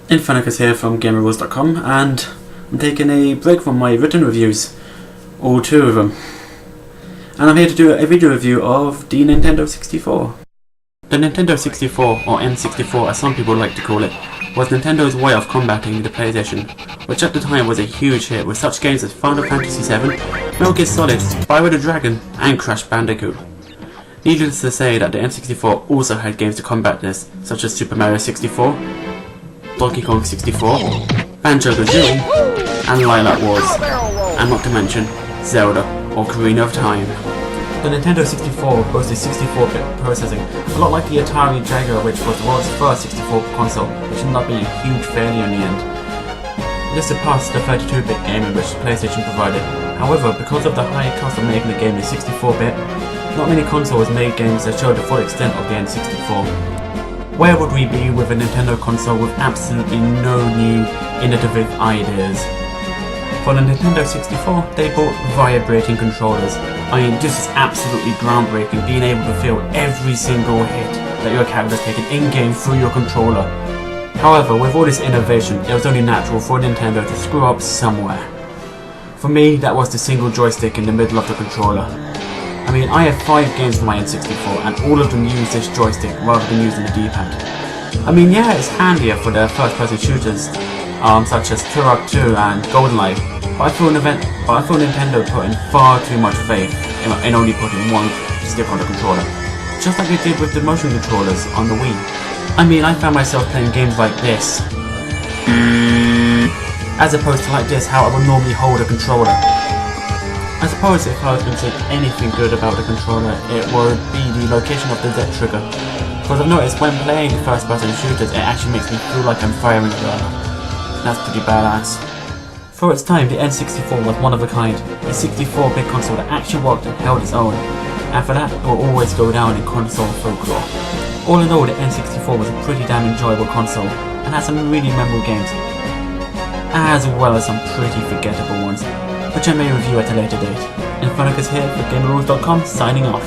Infernikus here from GamerRules.com, and I'm taking a break from my written reviews, all two of them, and I'm here to do a video review of the Nintendo 64. The Nintendo 64, or N64 as some people like to call it, was Nintendo's way of combating the PlayStation, which at the time was a huge hit with such games as Final Fantasy VII, Metal Gear Solid, Spyro the Dragon, and Crash Bandicoot. Needless to say that the N64 also had games to combat this, such as Super Mario 64, Donkey Kong 64, Banjo-Kazooie, and Lilac Wars, and not to mention Zelda or Ocarina of Time. The Nintendo 64 boasted 64-bit processing, a lot like the Atari Jaguar, which was the world's first 64-bit console, which ended up being a huge failure in the end. This surpassed the 32-bit gaming which PlayStation provided. However, because of the high cost of making the game in 64-bit, not many consoles made games that showed the full extent of the N64. Where would we be with a Nintendo console with absolutely no new, innovative ideas? For the Nintendo 64, they brought vibrating controllers. I mean, this is absolutely groundbreaking, being able to feel every single hit that your character's taking in-game through your controller. However, with all this innovation, it was only natural for Nintendo to screw up somewhere. For me, that was the single joystick in the middle of the controller. I mean, I have 5 games for my N64 and all of them use this joystick rather than using the D-pad. I mean, yeah, it's handier for the first-person shooters, such as Turok 2 and GoldenEye, but I feel Nintendo put in far too much faith in only putting one stick on the controller, just like they did with the motion controllers on the Wii. I mean, I found myself playing games like this, as opposed to like this, how I would normally hold a controller. I suppose if I was going to say anything good about the controller, it would be the location of the Z trigger. Because I've noticed when playing first-person shooters, it actually makes me feel like I'm firing a gun. That's pretty badass. For its time, the N64 was one of a kind, a 64-bit console that actually worked and held its own. And for that, it will always go down in console folklore. All in all, the N64 was a pretty damn enjoyable console, and had some really memorable games, as well as some pretty forgettable ones, which I may review at a later date. Infernikus here for GamerRules.com, signing off.